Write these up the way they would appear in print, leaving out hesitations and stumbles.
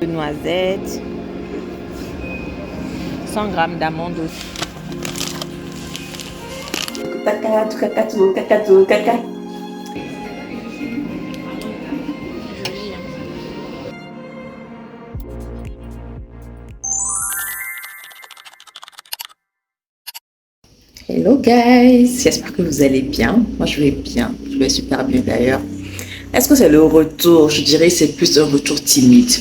de noisettes, 100 grammes d'amandes aussi. Caca. Hello guys, j'espère que vous allez bien. Moi je vais bien, je vais super bien d'ailleurs. Est-ce que c'est le retour? Je dirais que c'est plus un retour timide.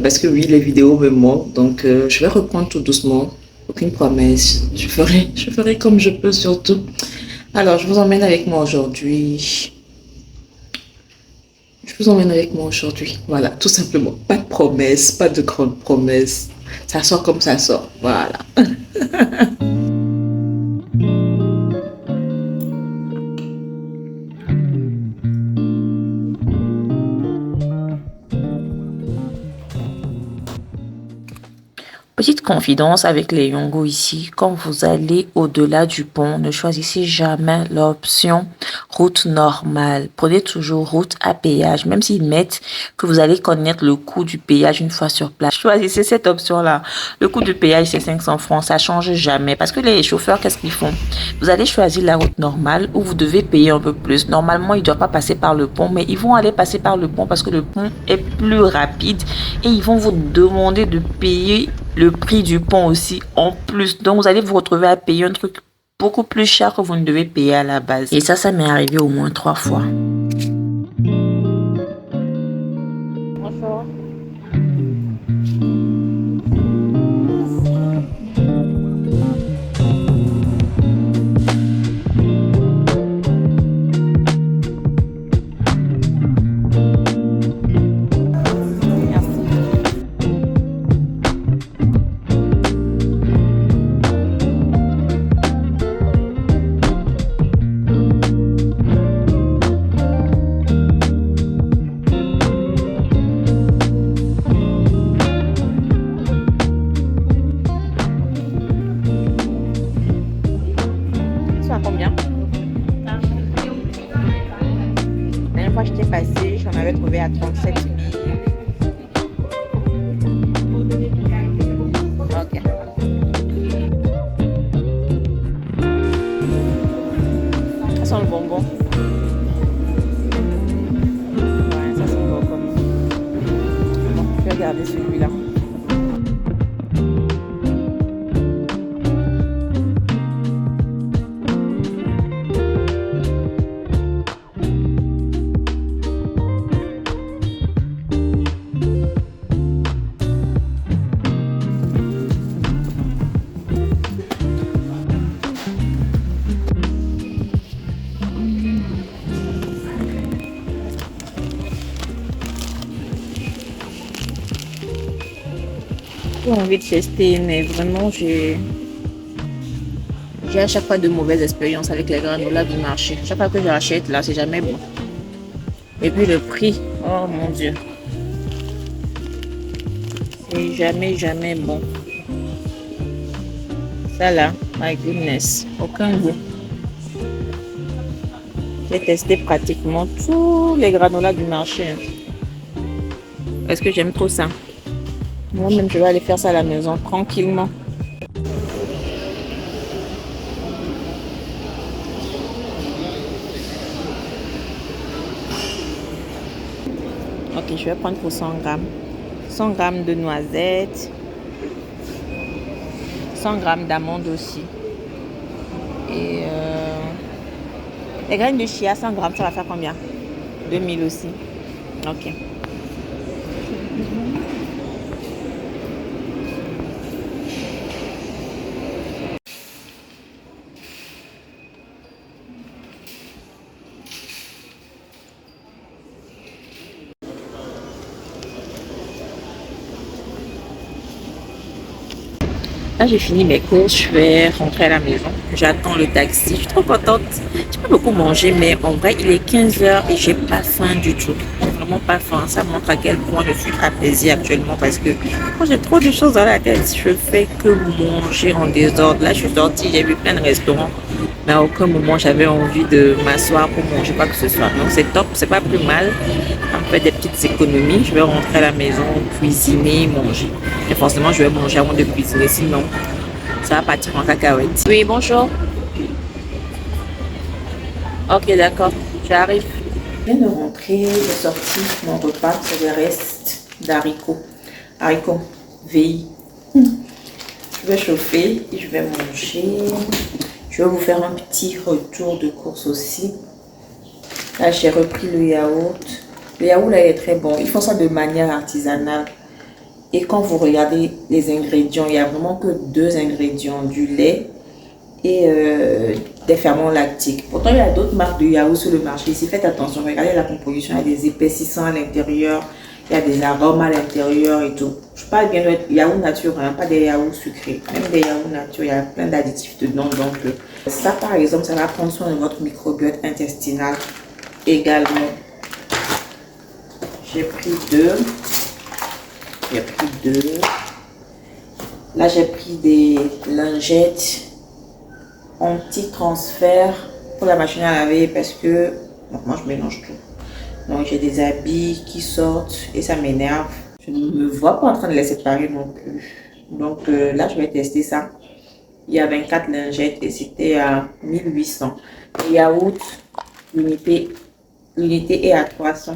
Parce que oui, les vidéos me manquent, donc je vais reprendre tout doucement. Aucune promesse, je ferai comme je peux surtout. Alors je vous emmène avec moi aujourd'hui. Voilà, tout simplement. Pas de promesse, pas de grande promesse. Ça sort comme ça sort, voilà. Petite confidence avec les Yongo ici, quand vous allez au-delà du pont, ne choisissez jamais l'option route normale. Prenez toujours route à péage, même s'ils mettent que vous allez connaître le coût du péage une fois sur place. Choisissez cette option-là. Le coût du péage, c'est 500 francs, ça change jamais. Parce que les chauffeurs, qu'est-ce qu'ils font? Vous allez choisir la route normale où vous devez payer un peu plus. Normalement, ils ne doivent pas passer par le pont, mais ils vont aller passer par le pont parce que le pont est plus rapide et ils vont vous demander de payer le prix du pont aussi en plus. Donc, vous allez vous retrouver à payer un truc beaucoup plus cher que vous ne devez payer à la base. Et ça m'est arrivé au moins 3 fois. Bonjour. Combien? La dernière fois que j'étais passée, j'en avais trouvé à 37 000. Ok. Ça sent le bonbon. Ouais, ça sent le bonbon. Bon, je vais regarder celui-là. J'ai envie de tester, mais vraiment, j'ai à chaque fois de mauvaises expériences avec les granolas du marché. Chaque fois que j'achète, là, c'est jamais bon. Et puis le prix, oh mon Dieu, c'est jamais bon. Ça là, my goodness, aucun goût. J'ai testé pratiquement tous les granolas du marché. Parce que j'aime trop ça. Moi-même, je vais aller faire ça à la maison, tranquillement. Ok, je vais prendre pour 100 grammes. 100 grammes de noisettes. 100 grammes d'amandes aussi. Et les graines de chia, 100 grammes, ça va faire combien? 2000 aussi. Ok. Là, j'ai fini mes courses, je vais rentrer à la maison. J'attends le taxi, je suis trop contente. J'ai pas beaucoup mangé, mais en vrai, il est 15h et j'ai pas faim du tout. Vraiment pas faim. Ça montre à quel point je suis apaisée actuellement parce que quand j'ai trop de choses dans la tête, je fais que manger en désordre. Là, je suis sortie, j'ai vu plein de restaurants. mais à aucun moment j'avais envie de m'asseoir pour manger quoi que ce soit. Donc c'est top, c'est pas plus mal. On fait des petites économies. Je vais rentrer à la maison, cuisiner, manger. Et forcément, je vais manger avant de cuisiner, sinon ça va partir en cacahuète. Oui, bonjour. Ok, d'accord, j'arrive. Je viens de rentrer, j'ai sorti mon repas, c'est le reste d'haricots. Haricots VI. Je vais chauffer et je vais manger. Je vais vous faire un petit retour de course aussi. Là, j'ai repris le yaourt. Le yaourt, là, il est très bon. Ils font ça de manière artisanale. Et quand vous regardez les ingrédients, il n'y a vraiment que 2 ingrédients, du lait et des ferments lactiques. Pourtant, il y a d'autres marques de yaourt sur le marché. Ici, faites attention. Regardez la composition. Il y a des épaississants à l'intérieur. Il y a des arômes à l'intérieur et tout. Je parle bien de yaourt nature, hein, pas des yaourts sucrés. Même des yaourts nature, il y a plein d'additifs dedans. Donc, ça, par exemple, ça va prendre soin de votre microbiote intestinal également. J'ai pris 2. J'ai pris 2. Là, j'ai pris des lingettes en petit transfert pour la machine à laver parce que moi, je mélange tout. Donc, j'ai des habits qui sortent et ça m'énerve. Je ne me vois pas en train de les séparer non plus. Donc, là, je vais tester ça. Il y a 24 lingettes et c'était à 1800. Le yaourt, l'unité est à 300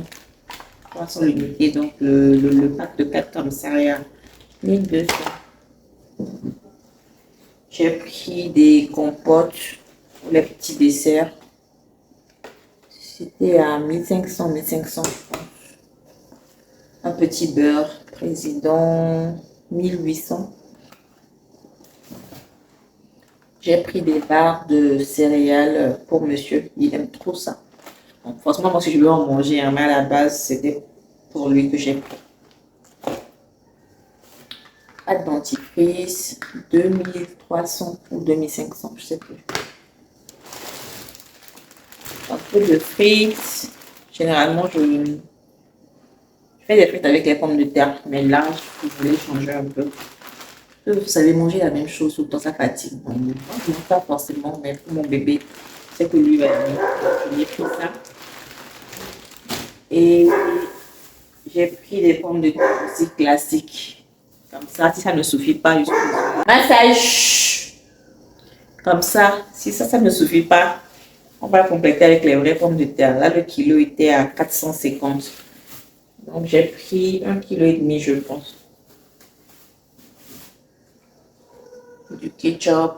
l'unité. Donc, le pack de 4 comme ça, il y a 1200. J'ai pris des compotes pour les petits desserts. C'était à 1500, je pense. Un petit beurre président, 1800. J'ai pris des barres de céréales pour monsieur. Il aime trop ça. Donc, forcément, moi, si je veux en manger, hein, mais à la base, c'était pour lui que j'ai pris. Pâte dentifrice, 2300 ou 2500, je sais plus. Un peu de frites. Généralement, je fais des frites avec les pommes de terre. Mais là, je voulais changer un peu. Vous savez, manger la même chose tout le temps, ça fatigue. Bon, moi, je ne pas forcément, mais pour mon bébé, c'est que lui va aimer. J'ai pris ça. Et j'ai pris des pommes de terre aussi classiques. Comme ça, si ça ne suffit pas, je massage. Comme ça, si ça ne suffit pas, on va compléter avec les vraies pommes de terre. Là, le kilo était à 450. Donc, j'ai pris 1,5 kg, je pense. Du ketchup.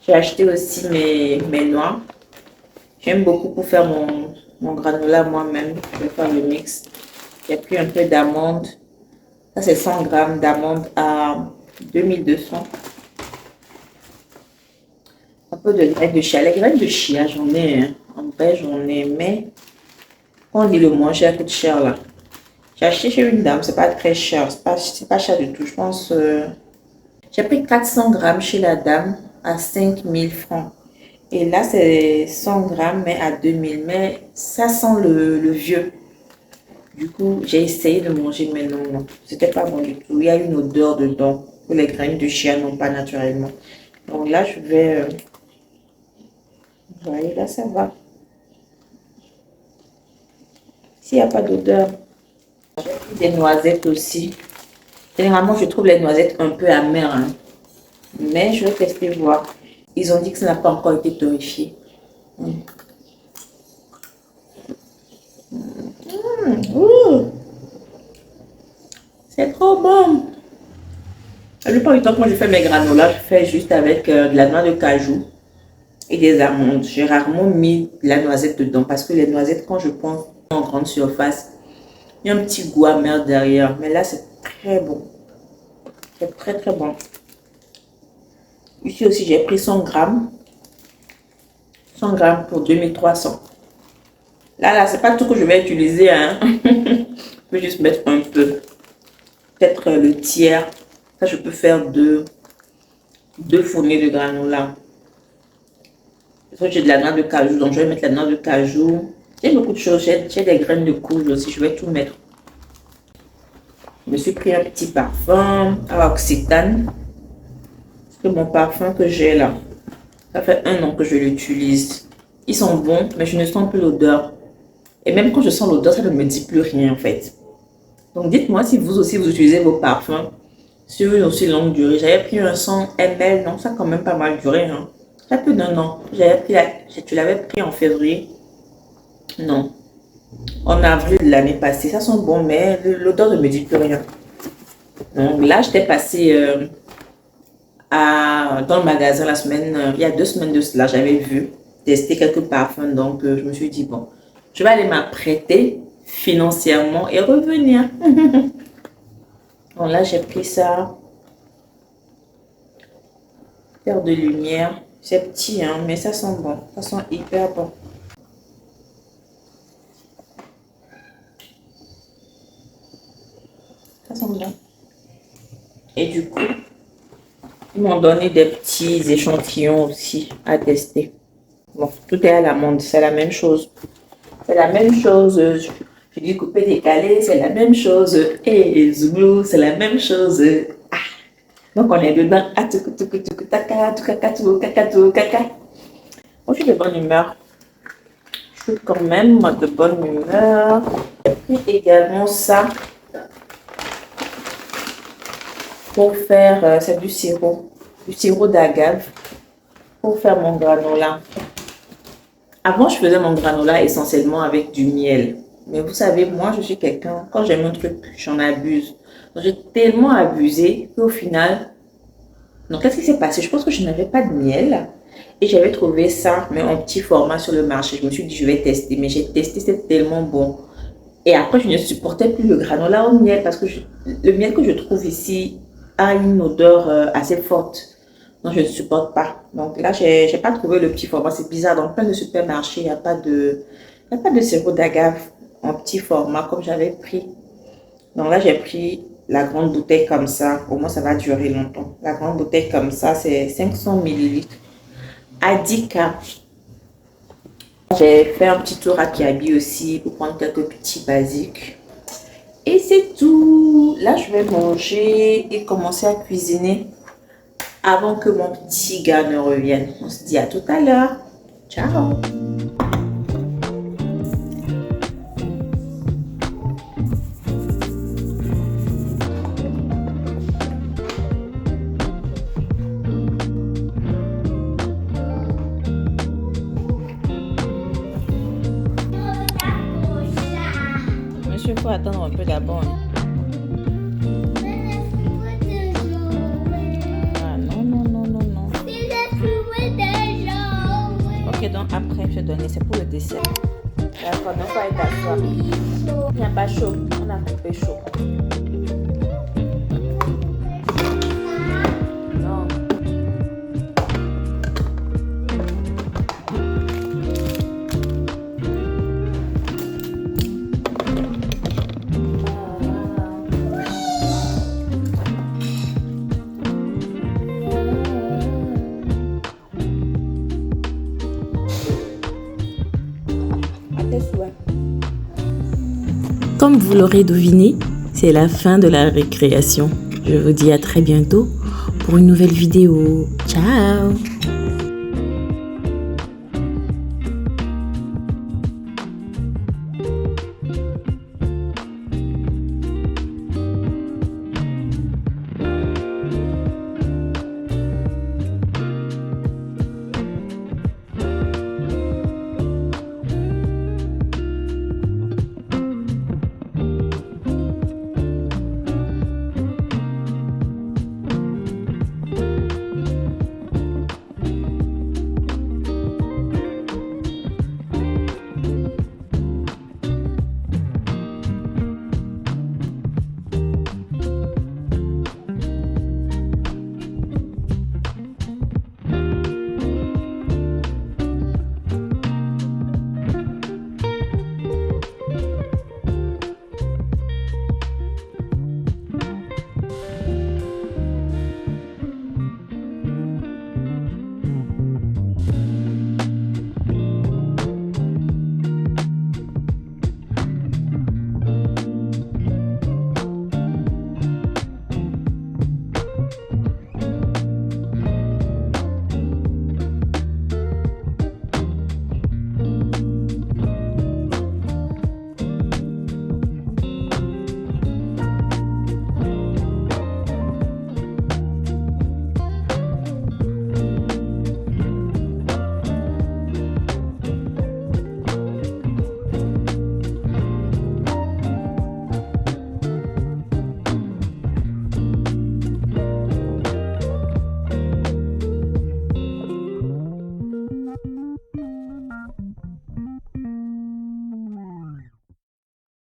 J'ai acheté aussi mes noix. J'aime beaucoup pour faire mon granola moi-même. Je vais faire le mix. J'ai pris un peu d'amandes. Ça, c'est 100 grammes d'amandes à 2200. Un peu de graines de chia. Les graines de chia, j'en ai, hein. En vrai, j'en ai, mais on dit le moins cher coûte cher là. J'ai acheté chez une dame, c'est pas très cher, c'est pas cher du tout. Je pense, j'ai pris 400 grammes chez la dame à 5000 francs. Et là, c'est 100 grammes, mais à 2000. Mais ça sent le vieux. Du coup, j'ai essayé de manger, mais non. C'était pas bon du tout. Il y a une odeur dedans que les graines de chia n'ont pas naturellement. Donc là, je vais... vous voyez, là, ça va. S'il n'y a pas d'odeur. J'ai pris des noisettes aussi. Généralement, je trouve les noisettes un peu amères. Hein. Mais je vais tester voir. Ils ont dit que ça n'a pas encore été torréfié. C'est trop bon. La plupart du temps, quand je fais mes granolas, je fais juste avec de la noix de cajou et des amandes. J'ai rarement mis de la noisette dedans parce que les noisettes, quand je prends en grande surface, il y a un petit goût amer derrière. Mais là, c'est très bon. C'est très, très bon. Ici aussi, j'ai pris 100 grammes. 100 grammes pour 2300. Là, c'est pas tout que je vais utiliser. Hein. Je peux juste mettre un peu. Peut-être le tiers. Ça, je peux faire deux fournées de granola. J'ai de la noix de cajou, donc je vais mettre la noix de cajou. J'ai beaucoup de choses. J'ai des graines de courge aussi. Je vais tout mettre. Je me suis pris un petit parfum à Occitane. C'est mon parfum que j'ai là. Ça fait 1 an que je l'utilise. Ils sont bons, mais je ne sens plus l'odeur. Et même quand je sens l'odeur, ça ne me dit plus rien en fait. Donc dites-moi si vous aussi vous utilisez vos parfums sur une aussi longue durée. J'avais pris un 100 ml, non, ça a quand même pas mal duré. Hein. Ça fait plus d'1 an. Tu l'avais pris en février. Non. En avril de l'année passée. Ça sent bon, mais l'odeur ne me dit plus rien. Donc là, j'étais passée dans le magasin la semaine, il y a 2 semaines de cela, j'avais vu tester quelques parfums. Donc je me suis dit, bon, je vais aller m'apprêter financièrement et revenir. Donc là, j'ai pris ça. Faire de lumière. C'est petit, hein, mais ça sent bon. Ça sent hyper bon. Ça sent bon. Et du coup, ils m'ont donné des petits échantillons aussi à tester. Bon, tout est à l'amande, c'est la même chose. C'est la même chose. Je dis couper décalé, c'est la même chose. Et Zouglou, c'est la même chose. Ah. Donc on est dedans. Ah, caca. Moi, je suis de bonne humeur. Je suis quand même de bonne humeur. Et également ça. Pour faire, c'est du sirop d'agave pour faire mon granola. Avant, je faisais mon granola essentiellement avec du miel. Mais vous savez, moi, je suis quelqu'un, quand j'aime un truc, j'en abuse. Donc, j'ai tellement abusé qu'au final, donc qu'est-ce qui s'est passé? Je pense que je n'avais pas de miel et j'avais trouvé ça, mais en petit format sur le marché. Je me suis dit, je vais tester, mais j'ai testé, c'est tellement bon. Et après, je ne supportais plus le granola au miel parce que le miel que je trouve ici a une odeur assez forte. Donc, je ne supporte pas. Donc là, j'ai pas trouvé le petit format. C'est bizarre. Dans plein de supermarchés, il n'y a pas de sirop d'agave en petit format comme j'avais pris. Donc là, j'ai pris la grande bouteille comme ça. Au moins, ça va durer longtemps. La grande bouteille comme ça, c'est 500 ml à 10 K. J'ai fait un petit tour à Kiabi aussi pour prendre quelques petits basiques. Et c'est tout. Là, je vais manger et commencer à cuisiner avant que mon petit gars ne revienne. On se dit à tout à l'heure. Ciao. Monsieur, il faut attendre un peu d'abord. Ah non. Ok, donc après, je vais donner. C'est pour le dessert. D'accord, donc pas être à toi. Viens pas chaud. On a coupé chaud. Non. Comme vous l'aurez deviné, c'est la fin de la récréation. Je vous dis à très bientôt pour une nouvelle vidéo. Ciao!